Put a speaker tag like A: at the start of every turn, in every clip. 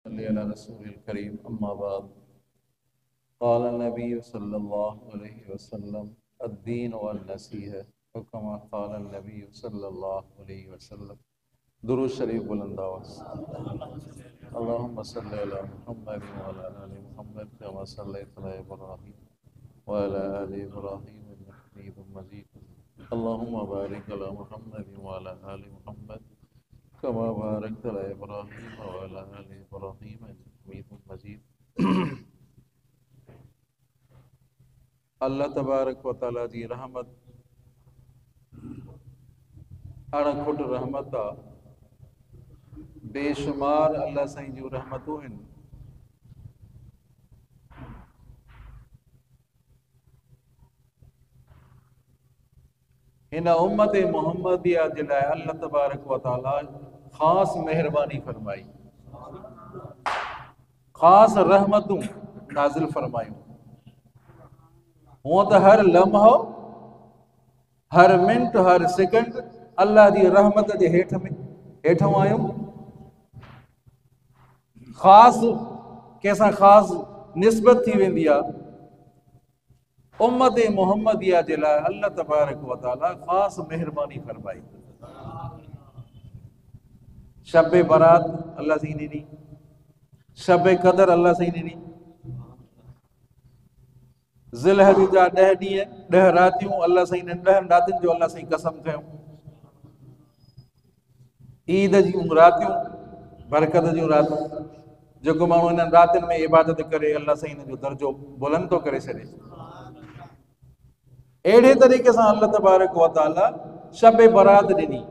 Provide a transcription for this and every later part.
A: अला रसूलिल करीम अम्मा बाद क़ाल नबी सल्लल्लाहु अलैहि वसल्लम अद्दीन वन नसीहा व कमा क़ाल नबी सल्लल्लाहु अलैहि वसल्लम। दुरूद शरीफ बुलंद आवाज़। अल्लाहुम्मा सल्लि अला मुहम्मद व अला आलि मुहम्मद कमा सल्लैता अला इब्राहीम व अला आलि इब्राहीम इन्नका हमीदुम मजीद। अल्लाहुम्मा बारिक अला मुहम्मद व अला आलि मुहम्मद कमा बारकता अला इब्राहीम व अला आलि इब्राहीम इन्नका हमीदुम मजीद। अल्लाह तबारक व तआला जी रहमत अणखुट रहमत आ, बेशुमार अल्लाह साईं जूं रहमतूं आहिनि। हिन उम्मत मुहम्मदिया जे लाइ अल्लाह तबारक व तआला ख़ासि महिरबानी फरमाई, ख़ासि रहमतूं नाज़िल फरमायूं। हूअं त हर लम्हो, हर मिंट, हर सेकंड अल्लाह जी रहमत जे हेठों आहियूं। ख़ासि कंहिंसां ख़ासि निस्बत थी वेंदी आहे। उम्मत मुहम्मदिया जे लाइ अल्लाह तबारक व तआला ख़ासि महिरबानी फरमाई। शब बारात अल्लाह साईं ॾिनी, शब क़दर अल्लाह साईं ॾिनी, ज़िलहज जा 10 ॾींहं 10 रातियूं अल्लाह साईं ने 10 रातियुनि जो अल्लाह साईं कसम कयूं। ईद जूं रातियूं बरकत जूं रातियूं, जेको माण्हू इन्हनि रातियुनि में इबादत करे अल्लाह साईं जो दर्जो बुलंद थो करे छॾे। अहिड़े तरीक़े सां अल्लाह तबारक व तआला शब बारात ॾिनी।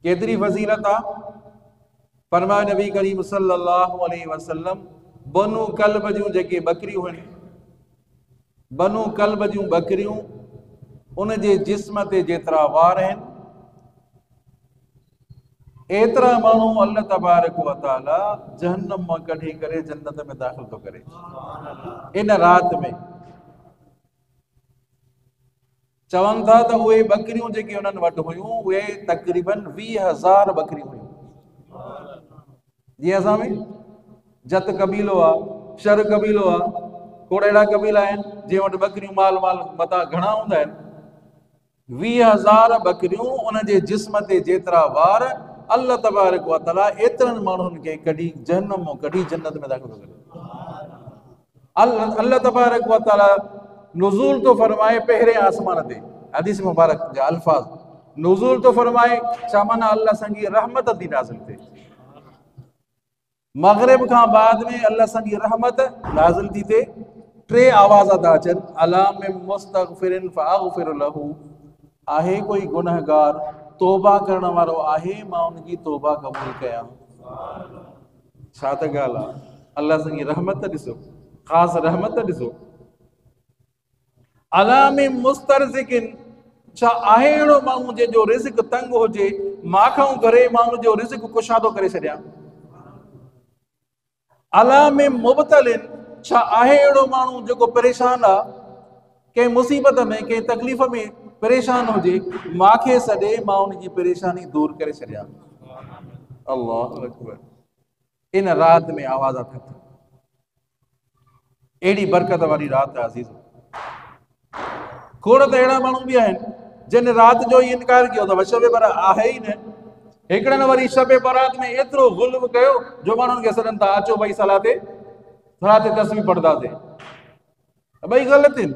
A: केतिरी फज़ीलत आहे। फरमाए नबी करीम सल्लल्लाहु अलैहि वसल्लम, बनु कल्ब जूं जेके बकरियूं आहिनि, बनु कल्ब जूं बकरियूं, उन जे जिस्म ते जेतिरा वार आहिनि एतिरा माण्हू अल्लाह तबारक व तआला जहन्नम मां कढी करे जन्नत में दाख़िल थो करे इन राति में। चवनि था त उहे बकरियूं जेके उन्हनि वटि हुयूं उहे तक़रीबन 20,000 बकरियूं हुयूं। जीअं असां में जत कबीलो आहे, शर कबीलो आहे, खोड़ अहिड़ा कबीला आहिनि जंहिं वटि बकरियूं माल मता घणा हूंदा आहिनि। 20,000 बकरियूं, उन जे जिस्म ते जेतिरा वार, अल्लाह तबारक व तआला एतिरनि माण्हुनि खे कढी जहन्नम मां कढी जन्नत में दाख़िल थो करे। अल्लाह तबारक व तआला नुज़ूल तो फरमाए पहिरें आसमान ते। हदीस मुबारक जा अल्फाज, नुज़ूल तो फरमाए छा माना अल्लाह संगी रहमत थी नाज़िल थिए। मगरिब खां बाद में अल्लाह संगी रहमत नाज़िल थी थिए। 3 आवाज़ था अचनि, अला मिन मुस्तगफिरिन फअगफिर लहू, आहे कोई गुनहगार तौबा करण वारो आहे, मां उनजी तौबा क़बूल कयां। छा त ॻाल्हि आहे। अल्लाह संगी रहमत ॾिसो, ख़ासि रहमत ॾिसो। अला मिन मुस्तरज़िकिन, छा आहे अहिड़ो माण्हू जंहिंजो रिज़्क़ तंग हुजे, माखऊं करे मां उनजो रिज़्क़ कुशादो करे छॾियां। अला मिन मुब्तलिन, छा आहे अहिड़ो माण्हू जेको परेशान आहे, कंहिं मुसीबत में कंहिं तकलीफ़ में परेशान हुजे, मांखे सॾे मां उनजी परेशानी दूर करे छॾियां। अल्लाहु अकबर। इन रात में आवाज़ थियनि, एड़ी बरकत वारी रात आहे अज़ीज़। खोड़ त अहिड़ा माण्हू बि आहिनि जिन राति जो ई इनकार कयो अथव, शब बारात आहे ई न। हिकिड़े न वरी शब बारात में एतिरो ज़ुल्म कयो जो माण्हुनि खे सॾनि था, अचो भई सलाते तस्बीह पढ़ंदासीं। ॿई ग़लति आहिनि,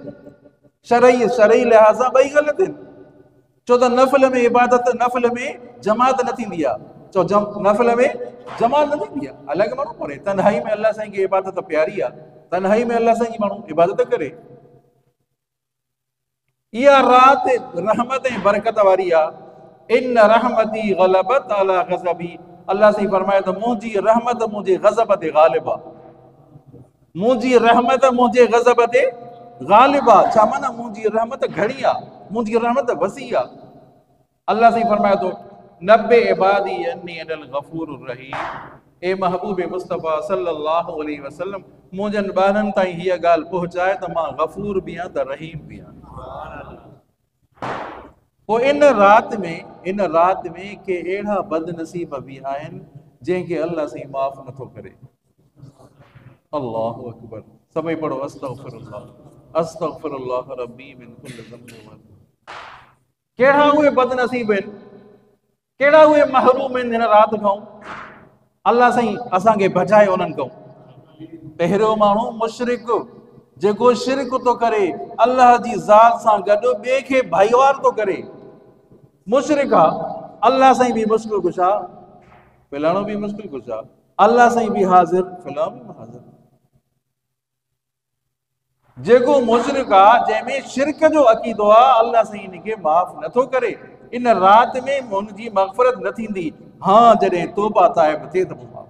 A: शरई लिहाज़ सां ॿई ग़लति आहिनि। छो त नफ़िल में इबादत, नफ़िल में जमात न थींदी आहे। चो नफ़िल में जमात न थींदी आहे, अलॻि माण्हू पढ़े। तन्हाई में अल्लाह साईं खे इबादत प्यारी आहे, तन्हाई में अल्लाह साईं जी माण्हू इबादत करे। इहा राति रहमत ऐं बरकत वारी आहे। इन रहमती ग़लबत अला ग़ज़बी, अल्लाह साईं फरमाए त मुंहिंजी रहमत मुंहिंजे ग़ज़ब ते ग़ालिब आहे। मुंहिंजी रहमत मुंहिंजे ग़ज़ब ते ग़ालिब आहे। छा माना मुंहिंजी रहमत घणी आहे, मुंहिंजी रहमत वसी आहे। अल्लाह साईं फरमाए थो, नब्बे इबादी अन्नी अनल गफूरुर रहीम, ए महबूब मुस्तफ़ा सल्लल्लाहु अलैहि वसल्लम, मुंहिंजनि ॿारनि ताईं हीअ ॻाल्हि पहुचाए त मां गफूर बि आहियां त रहीम बि आहियां। पोइ इन राति में के अहिड़ा बदनसीब बि आहिनि जंहिंखे अल्लाह साईं माफ़ नथो करे। अल्लाहु अकबर। सभई पढ़ो अस्तगफिरुल्लाह अस्तगफिरुल्लाह रब्बी मिन कुल्लि ज़ंबि व कहिड़ा उहे बदनसीब आहिनि, कहिड़ा उहे महरूम आहिनि हिन राति खां। अल्लाह साईं असांखे बचाए उन्हनि खां। पहिरियों माण्हू मुशरिक, जेको शिरक थो करे, अल्लाह जी ज़ात सां गॾु ॿिए खे भाईवार थो करे, मुशरिक आहे। अल्लाह साईं बि मुश्किल कुशा, फिलहाणो बि मुश्किल कुशा, अल्लाह साईं बि हाज़िर, फिलहाणो बि हाज़िर। जेको मुशरिक आहे, जंहिंमें शिरक जो अक़ीदो आहे, अल्लाह साईं इनखे माफ़ नथो करे। इन राति में हुनजी मग़फ़िरत न थींदी। हाँ, जॾहिं तौबा ताइब थिए त पोइ माफ़।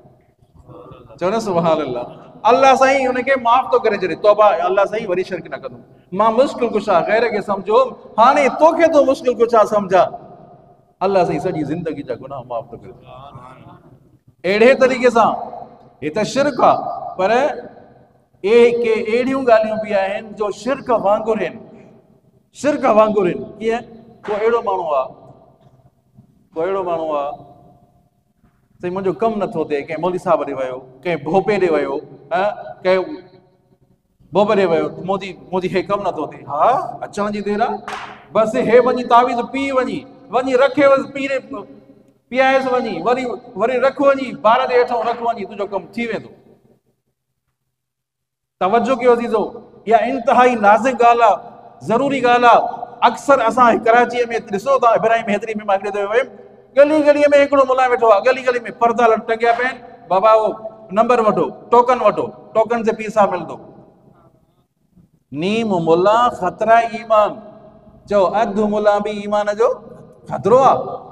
A: चओ न सुभान अल्लाह। अल्लाह साईं हुनखे माफ़ थो करे छॾे। तौबा, अल्लाह साईं वरी शिरक न कंदुमि, मां मुश्किल कुशा ग़ैर खे सम्झो, हाणे तोखे तो मुश्किल कुशा सम्झा। अल्लाह साईं सॼी ज़िंदगी जा गुनाह माफ़ थो करे। अहिड़े तरीक़े सां हे त शिरक आहे, पर के अहिड़ियूं ॻाल्हियूं बि आहिनि जो शिरक वांगुरु आहिनि, शिरक वांगुरु आहिनि। कीअं? को अहिड़ो माण्हू आहे, साईं मुंहिंजो कमु नथो थिए, कंहिं मौलवी साहब ॾे वियो, कंहिं भोपे ॾे वियो, कंहिं बोबे ॾे वियो, मोदी हे कमु नथो थिए। हा, अचण जी देरि आहे, बसि हे वञी तावीज़ पी वञी रखे पीआएसि, वरी रख वञी ॿार जे हेठां रख वञी, तुंहिंजो कमु थी वेंदो। तवजो कयो अज़ीज़ो, इहा इंतिहाई नाज़ुक ॻाल्हि आहे, ज़रूरी ॻाल्हि आहे। अक्सर असां कराचीअ में ॾिसो था, इब्राहिम हैदरी में मां हिकिड़े दफ़े वियुमि, गली में हिकिड़ो मुला वेठो आहे, गली में पर्दा टंगिया पिया आहिनि, बाबा उहो नंबर वठो, टोकन वठो, टोकन से पैसा मिलंदो। नीम मुला ख़तरा ईमान, चओ अधु मुला बि ईमान जो ख़तरो आहे।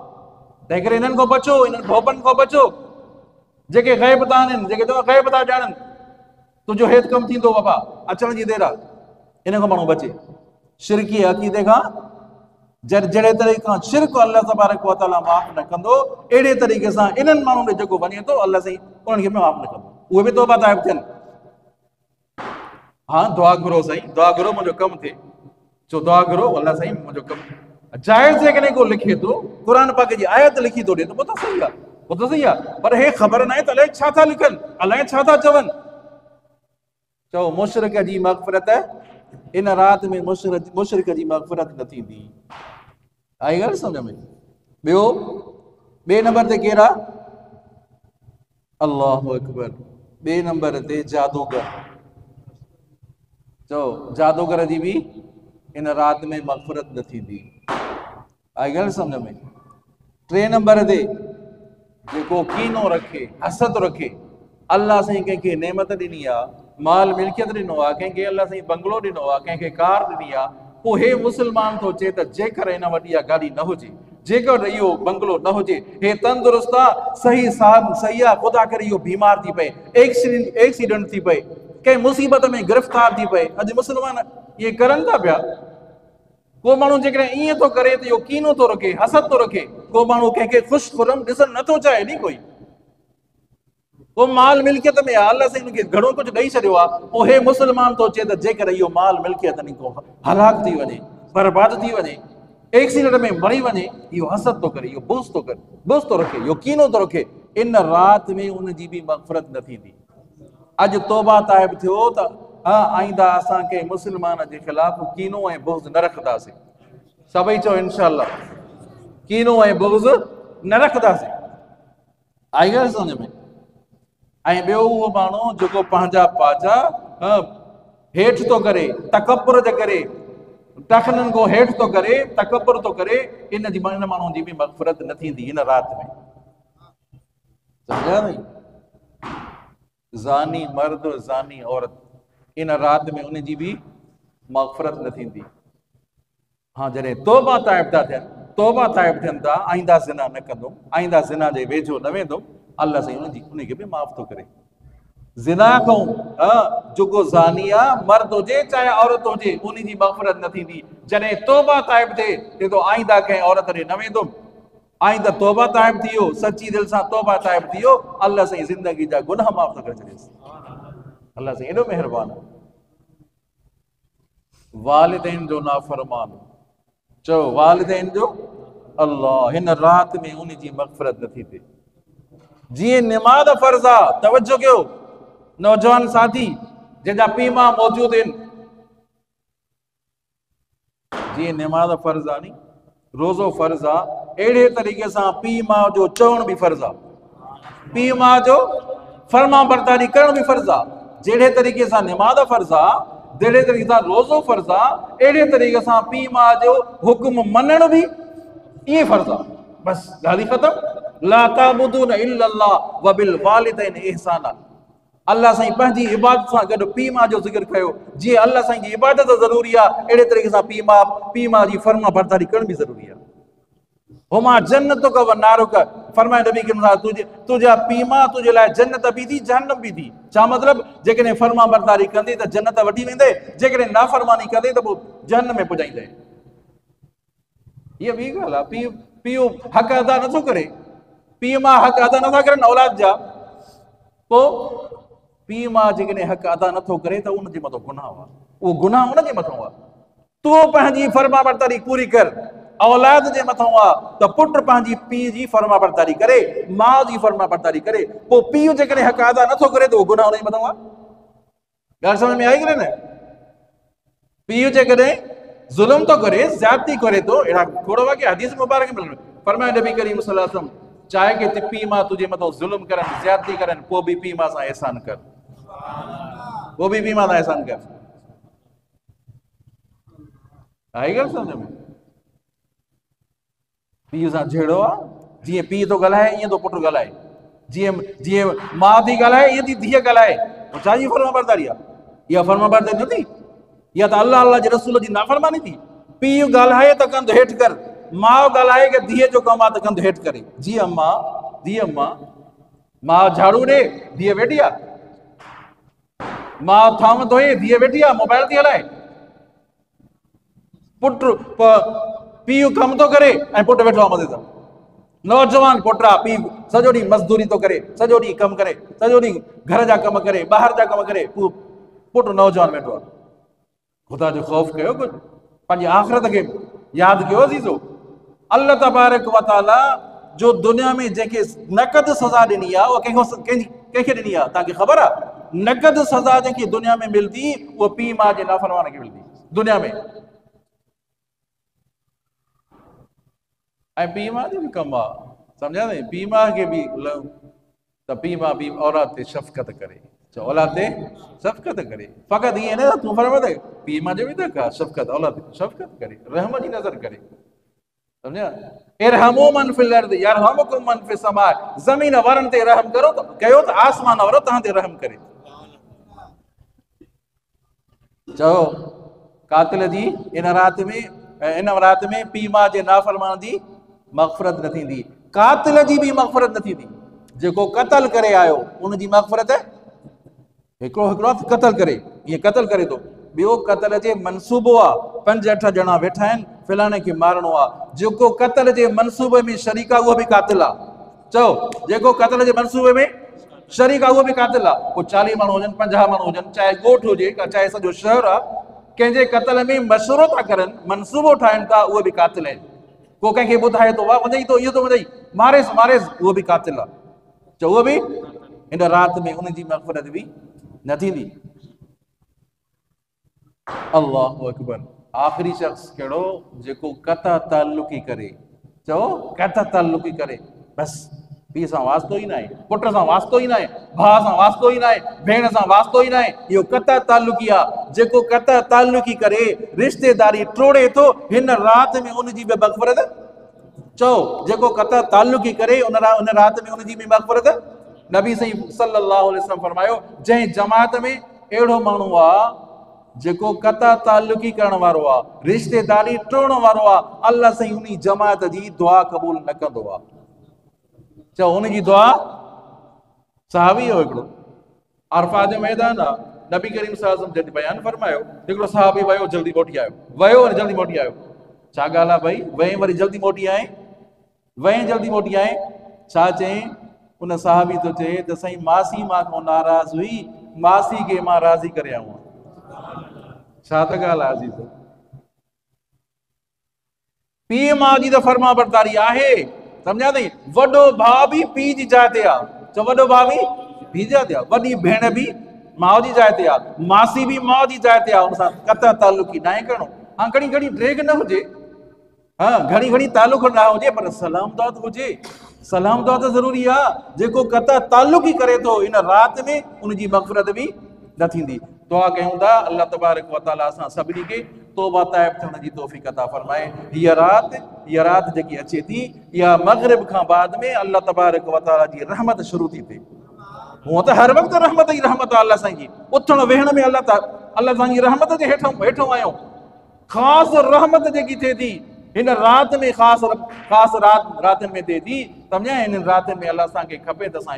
A: तंहिं करे इन्हनि खां बचो, इन्हनि भोपनि खां बचो, जेके ग़ैब था आहिनि, जेके तव्हां ग़ैब था ॼाणनि। तुंहिंजो हेठि कमु थींदो बाबा, अचण जी देरि आहे, इन खां माण्हू बचे। शिरकी अक़ीदे खां, जहिड़े तरीक़े खां शिरक अल्लाह तबारक व तआला माफ़ न कंदो, अहिड़े तरीक़े सां इन्हनि माण्हुनि ॾे जेको वञे थो, अल्लाह साईं उन्हनि खे माफ़ न कंदो। उहे बि तौबा ताइब थियनि। हाँ, दुआ घुरो साईं, दुआ घुरो मुंहिंजो कमु थिए। चो दुआ घुरो, अल्लाह साईं मुंहिंजो कमु। जाइज़ जेकॾहिं को लिखे थो, क़ुर पाक जी आयत लिखी थो ॾिए त पोइ त सही आहे, पर हे ख़बर न आहे त अलाए छा था लिखनि, अलाए छा था चवनि। चओ मुशरिक जी मग़फ़िरत इन राति में मुशरिक जी मग़फ़िरत न थींदी। आई ॻाल्हि सम्झ में? ॿिए नंबर ते केरु आहे? अल्लाहु अकबर। ॿिए नंबर ते जादूगर। चओ जादूगर जी बि इन राति में मग़फ़िरत न थींदी। आई ॻाल्हि सम्झ में? टे नंबर ते जेको कीनो रखे, हसद रखे, अल्लाह साईं कंहिंखे नेमत ॾिनी आहे, माल मिल्कियत ॾिनो आहे, कंहिंखे अल्लाह साईं बंगलो ॾिनो आहे, कंहिंखे कार ॾिनी आहे, पोइ हे मुस्लमान थो चए त जेकर इन वटि इहा गाॾी न हुजे, जेकर इहो बंगलो न हुजे, हे तंदुरुस्त आहे, सही आहे, ख़ुदा करे इहो बीमार थी पए, एक्सीडेंट थी पए, कंहिं मुसीबत में गिरफ़्तार थी पए। अॼु मुस्लमान इहे करनि था पिया। को माण्हू जेकॾहिं ईअं थो करे त इहो कीनो थो रखे, हसद थो रखे। को माण्हू कंहिंखे ख़ुशि खुरम ॾिसणु नथो चाहे नी कोई। को माल मिल्कियत में आहे, अल्लाह साईं हुनखे घणो कुझु ॾेई छॾियो आहे, पोइ हे मुस्लमान थो चए त जेकर इहो माल मिल्कियत निको हलाक थी वञे, बर्बाद थी वञे, एक्सीडेंट में मरी वञे, इहो हसद थो करे, इहो बुग़्ज़ थो करे, बुग़्ज़ थो रखे, इहो कीनो थो रखे। इन राति में उनजी बि मग़फ़िरत न थींदी। अॼु तौबा ताइब थियो त आईंदा असां कंहिं मुस्लमान जे ख़िलाफ़ कीनो ऐं बुग़्ज़ न रखंदासीं। सभई चओ इंशाअल्लाह, कीनो ऐं बुग़्ज़ न रखंदासीं। आई ॻाल्हि सम्झ में? ऐं ॿियो उहो माण्हू जेको पंहिंजा पाजा हेठि थो करे, तकबर जे करे, टखननि खां हेठि थो करे, तकबर थो करे, इन माण्हू जी बि मग़फ़िरत न थींदी इन राति में। सम्झा नहीं? ज़ानी मर्द, ज़ानी औरत, इन राति में उनजी बि मग़फ़िरत न थींदी। हाँ, जॾहिं तौबा ताइब थियनि था, आईंदा ज़िना न कंदुमि, आईंदा ज़िना जे वेझो न वेंदुमि, अल्लाह साईं उनखे बि माफ़ थो करे। ज़िना खां जेको ज़ानी आहे, मर्द हुजे चाहे औरत हुजे, उनजी मग़फ़िरत न थींदी। जॾहिं तौबा ताइब थिए त आईंदा कंहिं औरत ॾे न वेंदुमि, आईंदा तौबा ताइब थी वियो, सची दिलि सां तौबा ताइब थी वियो, अल्लाह साईं ज़िंदगी जा गुनाह माफ़ थो करे छॾेसि। अल्लाह साईं एॾो महिरबानी। वालिदैन जो नाफ़रमान, चओ वालिदैन जो, अल्लाह हिन राति में उनजी मग़फ़िरत नथी थिए। जी नमाज फर्ज आ, तवज्जो कयो नौजवान साथी जंहिंजा पीउ मां मौजूद आहिनि। जी नमाज फर्ज आ नी, रोज़ो फर्ज आ, अहिड़े तरीक़े सां पीउ मां जो चवण बि फर्ज आ, पीउ मां जो फर्मा बरदारी करण बि फर्ज आ। जहिड़े तरीक़े सां नमाज फर्ज आ, जहिड़े तरीक़े सां रोज़ो फर्ज आ, अहिड़े तरीक़े सां पीउ मां जो हुक्म मञण बि ये फर्ज आ। बस ॻाल्हि ख़तम। ला ताबुदून इल्लल्लाह व बिल वालिदैन इहसाना। अल्लाह साईं पंहिंजी इबादत सां गॾु पीउ मां जो ज़िक्र कयो। जीअं अल्लाह साईं जी इबादत ज़रूरी आहे, अहिड़े तरीक़े सां पीउ मां जी फर्मा बरदारी करण बि ज़रूरी आहे। हुमा जन्नत का व नारुक, फरमाए नबी करीम तुझे तुझा पीउ मां तुझे लाइ जन्नत बि थी, जहन्नम बि थी। छा मतिलबु? जेकॾहिं फर्मा बरदारी कंदे त जन्नत वठी वेंदे, जेकॾहिं नाफ़रमानी कंदे त पोइ जहन्नम में पुॼाईंदे। ये ॿी ॻाल्हि आहे। पीउ हक़ अदा नथो करे, पीउ मां हक़ अदा नथा करनि औलाद जा, पोइ पीउ मां जेकॾहिं हक़ अदा नथो करे त उनजे मथां गुनाह आहे, उहो गुनाह उनजे मथां आहे। तूं पंहिंजी फर्मा बरदारी पूरी कर। औलाद जे मथां आहे त पुटु पंहिंजी पीउ जी फर्मा बरदारी करे, माउ जी फर्मा बरदारी करे। पोइ पीउ जेकॾहिं हक़ अदा नथो करे त उहो गुनाह उनजे मथां आहे। ॻाल्हि समझ में आई करे न? पीउ जेकॾहिं ज़ुल्म तो करे, ज़्यादती करे तो, अहिड़ा खोड़ वाक़िया हदीस मुबारक में फरमाए नबी करीम सल्लल्लाहु अलैहि वसल्लम, चाहे कि पीउ मां तुंहिंजे मथां ज़ुल्म करनि, ज़्यादती करनि, पोइ बि पीउ मां सां एहसान कर, पोइ बि पीउ मां सां एहसान कर। आई ॻाल्हि सम्झ में? पीउ सां जहिड़ो आहे, जीअं पीउ थो ॻाल्हाए ईअं थो पुटु ॻाल्हाए, जीअं माउ थी ॻाल्हाए ईअं थी धीअ ॻाल्हाए। छा जी फर्मा बरदारी आहे? इहा फर्मा बरदारी नथी, या त अल्लाह अल्लाह जे रसूल जी नाफ़रमानी थी। पीउ ॻाल्हाए त कंधु हेठि कर, माउ ॻाल्हाए कि धीअ जो कमु आहे त कंधु हेठि करे। जीअं माउ झाड़ू ॾे, धीअ वेठी आहे, माउ थाम धोए, धीअ वेठी आहे मोबाइल थी हलाए। पुटु पीउ कमु थो करे ऐं पुटु वेठो आहे मथे सां। नौजवान पुटु आहे, पीउ सॼो ॾींहुं मज़दूरी थो करे, सॼो ॾींहुं कमु करे, सॼो ॾींहुं घर जा कम करे, ॿाहिरि जा कम करे, पुटु नौजवान वेठो आहे। ख़ुदा जो ख़ौफ़ कयो, कुझु पंहिंजी आख़िरत खे यादि कयो अज़ीज़ो। अल्लाह तबारक व तआला जो दुनिया में जंहिंखे नक़द सज़ा ॾिनी आहे, उहा कंहिंखे ॾिनी आहे तव्हांखे ख़बर आहे? नक़द सज़ा जंहिंखे दुनिया में मिलंदी, उहा पीउ माउ जे नाफ़रमान खे मिलंदी दुनिया में। ऐं पीउ माउ जो बि कमु आहे, सम्झा न? पीउ माउ खे बि त पीउ माउ बि औलाद ते शफ़क़त करे, औलाद ते शफ़क़त करे। फ़क़ति ईअं न तूं फरमाए त पीउ माउ जो बि त का शफ़क़त, औलाद ते शफ़क़त करे, रहम जी नज़र करे, सम्झा? इरहमू मन फिल अर्द यरहमुकुम मन फिस समा। ज़मीन वारनि ते रहम करो त कयो त आसमान वारो तव्हां ते रहम करे। चओ कातिल जी इन राति में पीउ माउ जे नाफ़रमान जी मग़फ़िरत न थींदी, कातिल जी बि मग़फ़िरत न थींदी। जेको क़तल करे आयो उनजी मग़फ़िरत, हिकिड़ो क़तल करे, ईअं क़तल करे थो, ॿियो क़तल जे मनसूबो आहे, 5-8 ॼणा वेठा आहिनि, फलाणे खे मारणो आहे, जेको क़तल जे मनसूबे में शरीक आहे उहो बि कातिल आहे। चओ जेको क़तल जे मनसूबे में शरीक आहे उहो बि कातिल आहे। पोइ 40 माण्हू हुजनि, 50 माण्हू हुजनि, चाहे ॻोठु हुजे चाहे सॼो शहर आहे, कंहिंजे क़तल में मशवरो था करनि, मनसूबो ठाहिनि था, उहे बि कातिल आहिनि। को कंहिंखे ॿुधाए थो, वाह वञई थो, इहो थो वञई, मारेसि, उहो बि कातिल आहे। चओ उहो बि इन राति में उनजी मग़फ़िरत बि न थींदी। अल्लाहु अकबर। आख़िरी शख़्स कहिड़ो? जेको क़ता ताल्लुक़ी करे। चओ क़ता ताल्लुक़ी करे, बसि पीउ सां वास्तो ई न आहे, पुट सां वास्तो ई न आहे, भाउ सां वास्तो ई न आहे, भेण सां वास्तो ई न आहे, इहो क़ता ताल्लुक़ी आहे। जेको क़ता ताल्लुक़ी करे, रिश्तेदारी टोड़े थो, हिन राति में उनजी बि मग़फ़िरत। चओ जेको क़ता ताल्लुक़ी करे उन राति में उनजी बि मग़फ़िरत। नबी सल्लल्लाहु अलैहि वसल्लम फरमायो, जंहिं जमात में अहिड़ो माण्हू आहे जेको क़ता ताल्लुक़ी करण वारो आहे, रिश्तेदारी टोड़ण वारो आहे, अल्लाह साईं उन जमात जी दुआ क़बूल न कंदो आहे। चओ उनजी दुआ। सहाबी हो हिकिड़ो, अरफा जो मैदान आहे, नबी करीम सल्लल्लाहु अलैहि वसल्लम बयान फरमायो, हिकिड़ो सहाबी वियो जल्दी मोटी आयो, वियो वरी जल्दी मोटी आयो। छा ॻाल्हि आहे भाई? वहीं वरी जल्दी मोटी आए, छा चई? उन सहाबी तो चए त साईं मासी मां खां नाराज़ हुई, मासी खे मां राज़ी करे आऊं। छा त ॻाल्हि आहे अज़ीज़? पीउ माउ जी त फर्मा बरदारी आहे, सम्झा अथई? वॾो भाउ बि पीउ जी जाइ ते आहे,
B: चो वॾो भाउ बि पीउ जा ते आहे, वॾी भेण बि माउ जी जाइ ते आहे, मासी बि माउ जी जाइ ते आहे, हुन सां कता तालुकी न आहे करिणो। हाँ घणी घणी ड्रेग न हुजे, हाँ घणी घणी तालुक न हुजे, पर सलाम दुआ हुजे। सलाम दुआ त ज़रूरी आहे। जेको कता तालुक ई करे थो इन राति में, उनजी मग़फ़िरत बि न थींदी। दुआ कयूं था अल्लाह तबारक व तआला असां सभिनी खे तौबा ताइब थियण जी तौफ़ीक़ अता फरमाए। हीअ राति जेकी अचे थी, इहा मग़रिब खां बाद में अल्लाह तबारक व तआला जी रहमत शुरू थी थिए। हूअं त हर वक़्तु रहमत ई रहमत आहे अल्लाह साईं जी। उथण वेहण में अल्लाह साईं जी रहमत जे हेठों आहियूं। ख़ासि रहमत जेकी थिए थी हिन राति में, ख़ासि रातिनि में थिए थी। सम्झाए, हिन रातिनि में अल्लाह असांखे खपे त असां